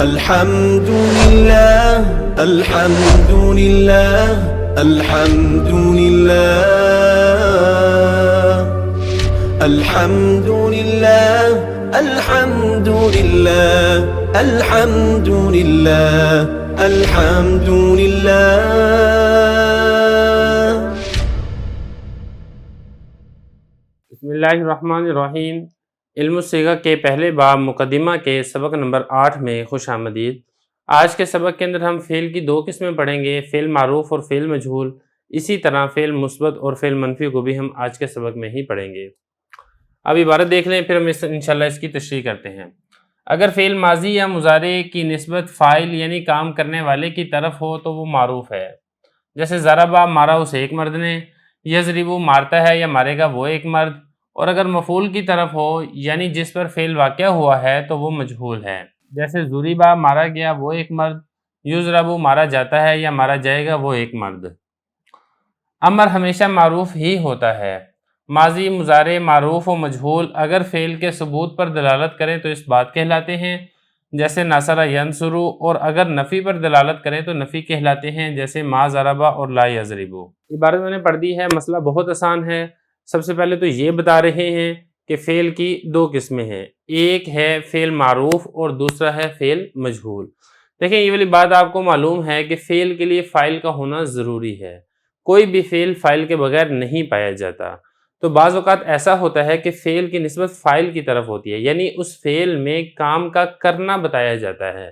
الحمد لله الحمد لله الحمد لله الحمد لله الحمد لله الحمد لله الحمد لله. بسم اللہ الرحمن الرحیم. علم الصیغہ کے پہلے باب مقدمہ کے سبق نمبر 8 میں خوش آمدید. آج کے سبق کے اندر ہم فعل کی 2 قسمیں پڑھیں گے، فعل معروف اور فعل مجہول. اسی طرح فعل مثبت اور فعل منفی کو بھی ہم آج کے سبق میں ہی پڑھیں گے. اب عبارت دیکھ لیں، پھر ہم انشاءاللہ اس کی تشریح کرتے ہیں. اگر فعل ماضی یا مضارع کی نسبت فاعل یعنی کام کرنے والے کی طرف ہو تو وہ معروف ہے. جیسے ضربہ مارا اسے ایک مرد نے، یضرب مارتا ہے یا مارے گا وہ ایک مرد. اور اگر مفعول کی طرف ہو یعنی جس پر فعل واقع ہوا ہے تو وہ مجہول ہے. جیسے ضربہ مارا گیا وہ ایک مرد، یضرب مارا جاتا ہے یا مارا جائے گا وہ ایک مرد. امر ہمیشہ معروف ہی ہوتا ہے. ماضی مضارع معروف و مجہول اگر فعل کے ثبوت پر دلالت کریں تو اس بات کہلاتے ہیں، جیسے نصر ینصر، اور اگر نفی پر دلالت کریں تو نفی کہلاتے ہیں، جیسے ما ضرب اور لا یضرب. عبارت میں نے پڑھ دی ہے. مسئلہ بہت آسان ہے. سب سے پہلے تو یہ بتا رہے ہیں کہ فعل کی 2 قسمیں ہیں، ایک ہے فعل معروف اور دوسرا ہے فعل مجہول. دیکھیں یہ والی بات آپ کو معلوم ہے کہ فعل کے لیے فاعل کا ہونا ضروری ہے. کوئی بھی فعل فاعل کے بغیر نہیں پایا جاتا. تو بعض اوقات ایسا ہوتا ہے کہ فعل کی نسبت فاعل کی طرف ہوتی ہے، یعنی اس فعل میں کام کا کرنا بتایا جاتا ہے.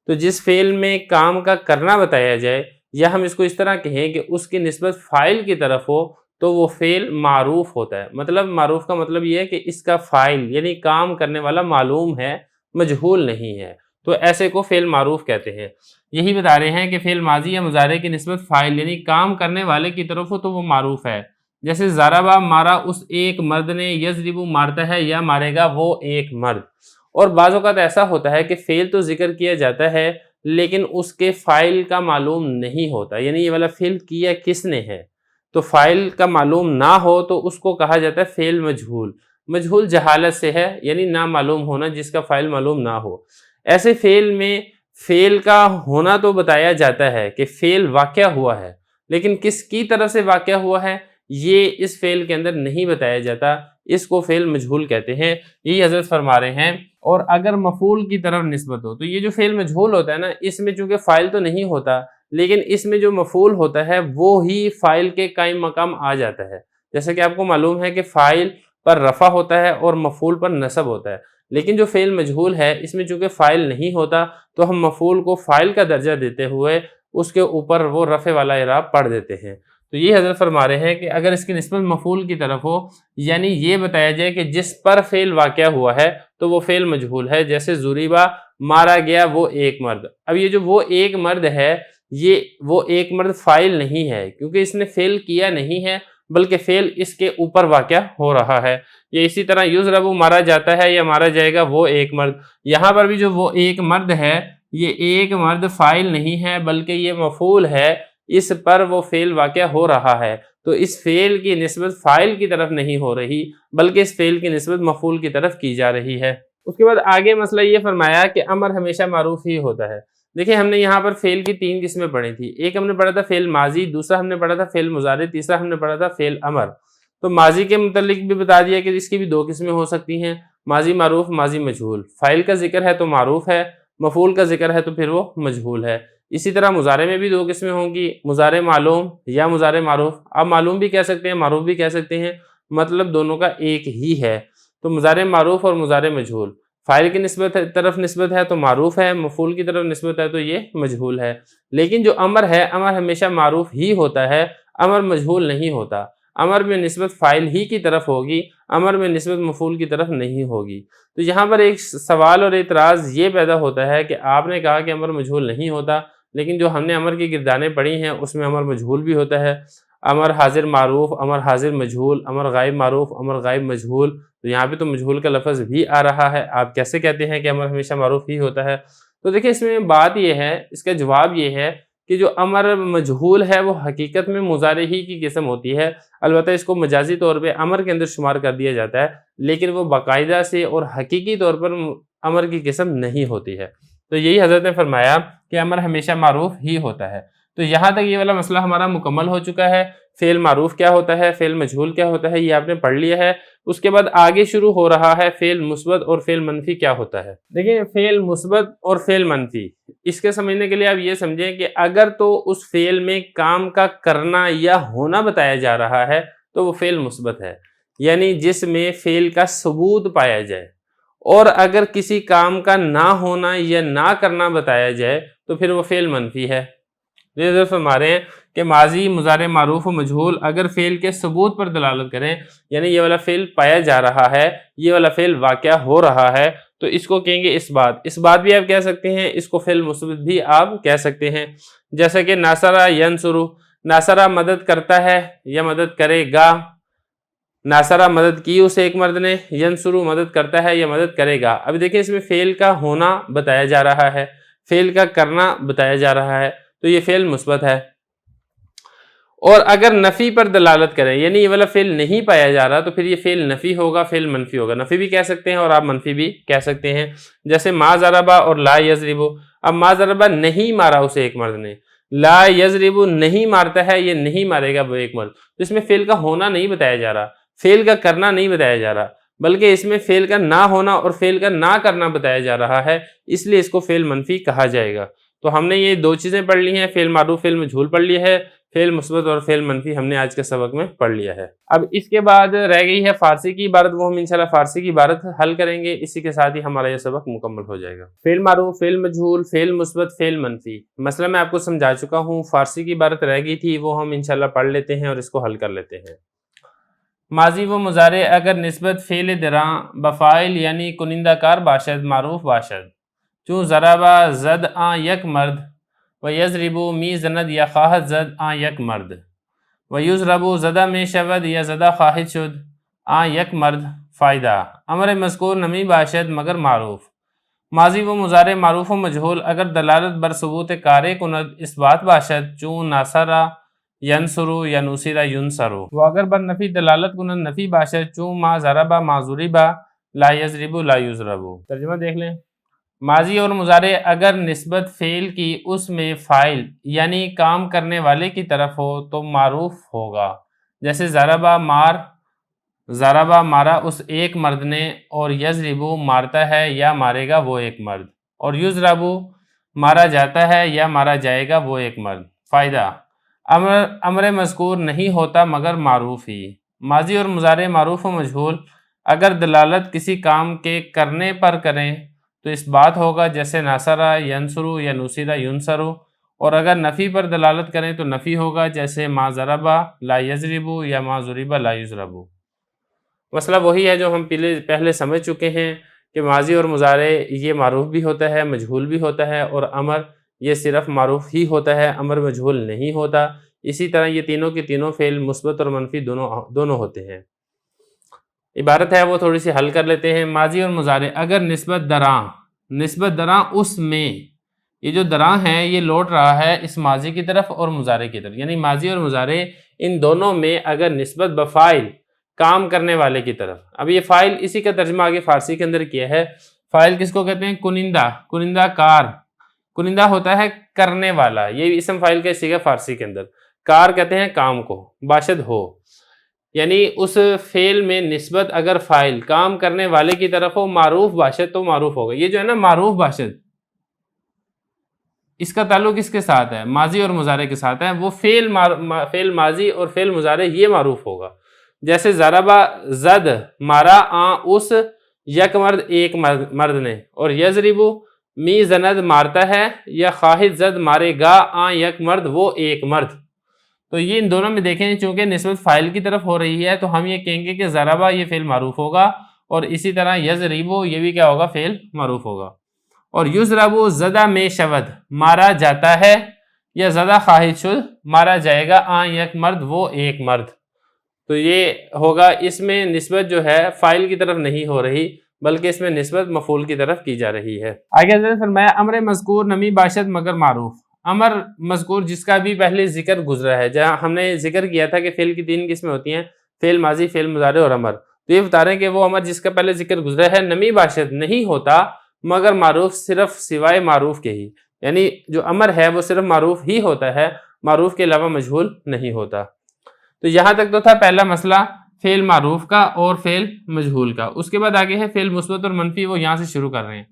تو جس فعل میں کام کا کرنا بتایا جائے، یا ہم اس کو اس طرح کہیں کہ اس کی نسبت فاعل کی طرف ہو، تو وہ فعل معروف ہوتا ہے. مطلب معروف کا مطلب یہ ہے کہ اس کا فاعل یعنی کام کرنے والا معلوم ہے، مجہول نہیں ہے. تو ایسے کو فعل معروف کہتے ہیں. یہی بتا رہے ہیں کہ فعل ماضی یا مضارع کی نسبت فاعل یعنی کام کرنے والے کی طرف ہو تو وہ معروف ہے. جیسے ضربہ مارا اس ایک مرد نے، یضرب مارتا ہے یا مارے گا وہ ایک مرد. اور بعض اوقات ایسا ہوتا ہے کہ فعل تو ذکر کیا جاتا ہے لیکن اس کے فاعل کا معلوم نہیں ہوتا، یعنی یہ والا فعل کیا کس نے ہے. تو فاعل کا معلوم نہ ہو تو اس کو کہا جاتا ہے فعل مجہول. مجہول جہالت سے ہے، یعنی نہ معلوم ہونا، جس کا فاعل معلوم نہ ہو. ایسے فعل میں فعل کا ہونا تو بتایا جاتا ہے کہ فعل واقع ہوا ہے، لیکن کس کی طرف سے واقع ہوا ہے یہ اس فعل کے اندر نہیں بتایا جاتا. اس کو فعل مجہول کہتے ہیں. یہی حضرت فرما رہے ہیں. اور اگر مفعول کی طرف نسبت ہو تو یہ جو فعل مجہول ہوتا ہے نا، اس میں چونکہ فاعل تو نہیں ہوتا، لیکن اس میں جو مفعول ہوتا ہے وہ ہی فاعل کے قائم مقام آ جاتا ہے. جیسے کہ آپ کو معلوم ہے کہ فاعل پر رفع ہوتا ہے اور مفعول پر نصب ہوتا ہے، لیکن جو فعل مجہول ہے اس میں چونکہ فاعل نہیں ہوتا تو ہم مفعول کو فاعل کا درجہ دیتے ہوئے اس کے اوپر وہ رفع والا اعراب پڑھ دیتے ہیں. تو یہ حضرت فرما رہے ہیں کہ اگر اس کی نسبت مفعول کی طرف ہو یعنی یہ بتایا جائے کہ جس پر فعل واقع ہوا ہے تو وہ فعل مجہول ہے. جیسے ضربہ مارا گیا وہ ایک مرد. اب یہ جو وہ ایک مرد ہے، یہ وہ ایک مرد فاعل نہیں ہے کیونکہ اس نے فعل کیا نہیں ہے، بلکہ فعل اس کے اوپر واقع ہو رہا ہے. یا اسی طرح یضرب مارا جاتا ہے یا مارا جائے گا وہ ایک مرد. یہاں پر بھی جو وہ ایک مرد ہے، یہ ایک مرد فاعل نہیں ہے بلکہ یہ مفعول ہے، اس پر وہ فعل واقع ہو رہا ہے. تو اس فعل کی نسبت فاعل کی طرف نہیں ہو رہی بلکہ اس فعل کی نسبت مفعول کی طرف کی جا رہی ہے. اس کے بعد آگے مسئلہ یہ فرمایا کہ امر ہمیشہ معروف ہی ہوتا ہے. دیکھیں ہم نے یہاں پر فعل کی 3 قسمیں پڑھی تھی. ایک ہم نے پڑھا تھا فعل ماضی، دوسرا ہم نے پڑھا تھا فعل مضارع، تیسرا ہم نے پڑھا تھا فعل امر. تو ماضی کے متعلق بھی بتا دیا کہ اس کی بھی 2 قسمیں ہو سکتی ہیں، ماضی معروف، ماضی مجہول. فاعل کا ذکر ہے تو معروف ہے، مفعول کا ذکر ہے تو پھر وہ مجہول ہے. اسی طرح مضارع میں بھی 2 قسمیں ہوں گی، مضارع معلوم یا مضارع معروف. آپ معلوم بھی کہہ سکتے ہیں، معروف بھی کہہ سکتے ہیں، مطلب دونوں کا ایک ہی ہے. تو مضارع معروف اور مضارع مجہول، فاعل کی طرف نسبت ہے تو معروف ہے، مفعول کی طرف نسبت ہے تو یہ مجہول ہے. لیکن جو امر ہے، امر ہمیشہ معروف ہی ہوتا ہے، امر مجہول نہیں ہوتا. امر میں نسبت فاعل ہی کی طرف ہوگی، امر میں نسبت مفعول کی طرف نہیں ہوگی. تو یہاں پر ایک سوال اور اعتراض یہ پیدا ہوتا ہے کہ آپ نے کہا کہ امر مجہول نہیں ہوتا، لیکن جو ہم نے امر کی گردانیں پڑھی ہیں اس میں امر مجہول بھی ہوتا ہے. امر حاضر معروف، امر حاضر مجہول، امر غائب معروف، امر غائب مجہول. تو یہاں پہ تو مجہول کا لفظ بھی آ رہا ہے. آپ کیسے کہتے ہیں کہ امر ہمیشہ معروف ہی ہوتا ہے؟ تو دیکھیں اس میں بات یہ ہے، اس کا جواب یہ ہے کہ جو امر مجہول ہے وہ حقیقت میں مضارع ہی کی قسم ہوتی ہے. البتہ اس کو مجازی طور پہ امر کے اندر شمار کر دیا جاتا ہے، لیکن وہ باقاعدہ سے اور حقیقی طور پر امر کی قسم نہیں ہوتی ہے. تو یہی حضرت نے فرمایا کہ امر ہمیشہ معروف ہی ہوتا ہے۔ تو یہاں تک یہ والا مسئلہ ہمارا مکمل ہو چکا ہے۔ فعل معروف کیا ہوتا ہے، فعل مجہول کیا ہوتا ہے، یہ آپ نے پڑھ لیا ہے۔ اس کے بعد آگے شروع ہو رہا ہے فعل مثبت اور فعل منفی کیا ہوتا ہے۔ دیکھیں فعل مثبت اور فعل منفی، اس کے سمجھنے کے لیے آپ یہ سمجھیں کہ اگر تو اس فعل میں کام کا کرنا یا ہونا بتایا جا رہا ہے تو وہ فعل مثبت ہے، یعنی جس میں فعل کا ثبوت پایا جائے، اور اگر کسی کام کا نہ ہونا یا نہ کرنا بتایا جائے تو پھر وہ فعل منفی ہے۔ یہ فرما رہے ہیں کہ ماضی، مضارع، معروف و مجہول اگر فعل کے ثبوت پر دلالت کریں، یعنی یہ والا فعل پایا جا رہا ہے، یہ والا فعل واقع ہو رہا ہے، تو اس کو کہیں گے اس بات بھی آپ کہہ سکتے ہیں، اس کو فعل مثبت بھی آپ کہہ سکتے ہیں۔ جیسا کہ ناصرہ ینصرو، ناصرہ مدد کرتا ہے یا مدد کرے گا، ناصرہ مدد کی اس ایک مرد نے، ینصرو مدد کرتا ہے یا مدد کرے گا۔ اب دیکھیں اس میں فعل کا ہونا بتایا جا رہا ہے، فعل کا کرنا بتایا جا رہا ہے، تو یہ فعل مثبت ہے۔ اور اگر نفی پر دلالت کریں، یعنی یہ والا فعل نہیں پایا جا رہا، تو پھر یہ فعل نفی ہوگا، فعل منفی ہوگا۔ نفی بھی کہہ سکتے ہیں اور آپ منفی بھی کہہ سکتے ہیں، جیسے ما ضربا اور لا یضربو۔ اب ما ضربا نہیں مارا اسے ایک مرد نے، لا یضربو نہیں مارتا ہے، یہ نہیں مارے گا وہ ایک مرد، تو اس میں فعل کا ہونا نہیں بتایا جا رہا، فعل کا کرنا نہیں بتایا جا رہا، بلکہ اس میں فعل کا نہ ہونا اور فعل کا نہ کرنا بتایا جا رہا ہے، اس لیے اس کو فعل منفی کہا جائے گا۔ تو ہم نے یہ دو چیزیں پڑھ لی ہیں، فعل معروف، فعل مجہول پڑھ لیا ہے، فعل مثبت اور فعل منفی ہم نے آج کے سبق میں پڑھ لیا ہے۔ اب اس کے بعد رہ گئی ہے فارسی کی عبارت، وہ ہم انشاءاللہ فارسی کی عبارت حل کریں گے، اسی کے ساتھ ہی ہمارا یہ سبق مکمل ہو جائے گا۔ فعل معروف، فعل مجہول، فعل مثبت، فعل منفی، مسئلہ میں آپ کو سمجھا چکا ہوں، فارسی کی عبارت رہ گئی تھی، وہ ہم انشاءاللہ پڑھ لیتے ہیں اور اس کو حل کر لیتے ہیں۔ ماضی و مضارع اگر نسبت فعل دراں بفاعل یعنی کنندہ کار باشد معروف باشد، چون ضربا زد آن یک مرد، و یضربو می زند یا خواہد زد آن یک مرد، و یضربو زدہ میں شود یا زدہ خواہد شد آن یک مرد، فائدہ امر مذکور نمی باشد مگر معروف۔ ماضی و مضارع معروف و مجہول اگر دلالت بر ثبوت کار کند اس بات باشد، چون ناصرہ ینصرو یا نصرہ ینصرو، وہ اگر بر نفی دلالت کند نفی باشد، چون ما ضربا ما ضربا لا یضربو لا یضربو۔ ترجمہ دیکھ لیں، ماضی اور مضارع اگر نسبت فعل کی اس میں فاعل یعنی کام کرنے والے کی طرف ہو تو معروف ہوگا، جیسے ضربا مارا اس ایک مرد نے، اور یضربو مارتا ہے یا مارے گا وہ ایک مرد، اور یضربو مارا جاتا ہے یا مارا جائے گا وہ ایک مرد۔ فائدہ امر مذکور نہیں ہوتا مگر معروف ہی۔ ماضی اور مضارع معروف و مجہول اگر دلالت کسی کام کے کرنے پر کریں تو اس بات ہوگا، جیسے ناصرہ ینصرو یا نصرہ ینصرو، اور اگر نفی پر دلالت کریں تو نفی ہوگا، جیسے ما ضربا لا یضربو یا ما ضربا لا یضربو۔ مسئلہ وہی ہے جو ہم پہلے سمجھ چکے ہیں کہ ماضی اور مضارع یہ معروف بھی ہوتا ہے، مجہول بھی ہوتا ہے، اور امر یہ صرف معروف ہی ہوتا ہے، امر مجہول نہیں ہوتا۔ اسی طرح یہ تینوں کے تینوں فعل مثبت اور منفی دونوں ہوتے ہیں۔ عبارت ہے وہ تھوڑی سی حل کر لیتے ہیں۔ ماضی اور مضارع اگر نسبت دراں اس میں، یہ جو دراں ہے یہ لوٹ رہا ہے اس ماضی کی طرف اور مضارع کی طرف، یعنی ماضی اور مضارع ان دونوں میں اگر نسبت بفاعل کام کرنے والے کی طرف۔ اب یہ فاعل اسی کا ترجمہ آگے فارسی کے اندر کیا ہے۔ فاعل کس کو کہتے ہیں؟ کنندہ کار، کنندہ ہوتا ہے کرنے والا، یہ اسم فاعل کا صیغہ فارسی کے اندر۔ کار کہتے ہیں کام کو، باشد ہو، یعنی اس فعل میں نسبت اگر فاعل کام کرنے والے کی طرف ہو، معروف باشد تو معروف ہوگا۔ یہ جو ہے نا معروف باشد، اس کا تعلق اس کے ساتھ ہے، ماضی اور مضارع کے ساتھ ہے، وہ فعل ماضی اور فعل مضارع یہ معروف ہوگا۔ جیسے ضربا زد مارا آن اس یک مرد ایک مرد نے، اور یضربو می زند مارتا ہے یا خواہد زد مارے گا آن یک مرد وہ ایک مرد۔ تو یہ ان دونوں میں دیکھیں چونکہ نسبت فاعل کی طرف ہو رہی ہے تو ہم یہ کہیں گے کہ ضربا یہ فعل معروف ہوگا، اور اسی طرح یضربو یہ بھی کیا ہوگا؟ فعل معروف ہوگا۔ اور یضربو زدہ میں شود مارا جاتا ہے یا زدہ خواہد شد مارا جائے گا آن یک مرد وہ ایک مرد، تو یہ ہوگا اس میں نسبت جو ہے فاعل کی طرف نہیں ہو رہی بلکہ اس میں نسبت مفعول کی طرف کی جا رہی ہے۔ آگے حضرت فرمایا امر مذکور نمی باشد مگر معروف، امر مذکور جس کا بھی پہلے ذکر گزرا ہے، جہاں ہم نے ذکر کیا تھا کہ فعل کی تین قسمیں ہوتی ہیں، فعل ماضی، فعل مضارع اور امر، تو یہ بتا رہے ہیں کہ وہ امر جس کا پہلے ذکر گزرا ہے نمی باشد نہیں ہوتا مگر معروف صرف سوائے معروف کے ہی، یعنی جو امر ہے وہ صرف معروف ہی ہوتا ہے، معروف کے علاوہ مجہول نہیں ہوتا۔ تو یہاں تک تو تھا پہلا مسئلہ فعل معروف کا اور فعل مجہول کا۔ اس کے بعد آگے ہے فعل مثبت اور منفی، وہ یہاں سے شروع کر رہے ہیں۔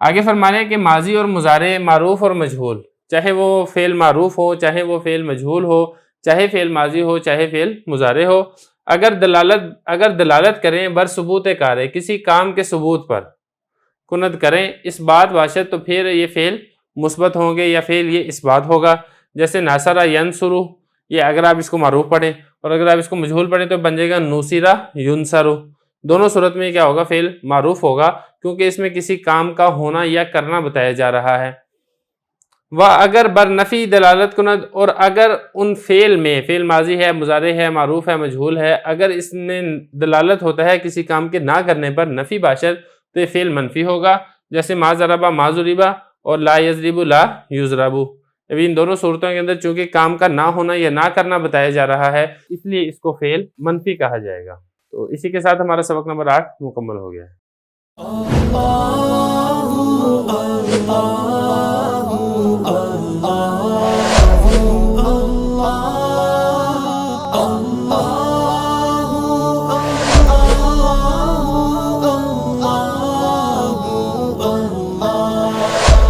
آگے فرما رہے ہیں کہ ماضی اور مضارع معروف اور مجہول، چاہے وہ فعل معروف ہو، چاہے وہ فعل مجہول ہو، چاہے فعل ماضی ہو، چاہے فعل مضارع ہو، اگر دلالت کریں بر ثبوت کار، کسی کام کے ثبوت پر کنت کریں اس بات باشد، تو پھر یہ فعل مثبت ہوں گے یا فعل یہ اس بات ہوگا۔ جیسے ناصرہ ینصرو، یہ اگر آپ اس کو معروف پڑھیں اور اگر آپ اس کو مجہول پڑھیں تو بن جائے گا نوصرہ ینصرو۔ دونوں صورت میں کیا ہوگا؟ فعل معروف ہوگا، کیونکہ اس میں کسی کام کا ہونا یا کرنا بتایا جا رہا ہے۔ اگر بر نفی دلالت کند، اور اگر ان فعل میں، فعل ماضی ہے، مضارع ہے، معروف ہے، مجہول ہے، اگر اس میں دلالت ہوتا ہے کسی کام کے نہ کرنے پر نفی باشد، تو یہ فعل منفی ہوگا۔ جیسے ما ضربا ما ضربا اور لا یضرب لا یضرب، ابھی ان دونوں صورتوں کے اندر چونکہ کام کا نہ ہونا یا نہ کرنا بتایا جا رہا ہے، اس لیے اس کو فعل منفی کہا جائے گا۔ تو اسی کے ساتھ ہمارا سبق نمبر 8 مکمل ہو گیا ہے۔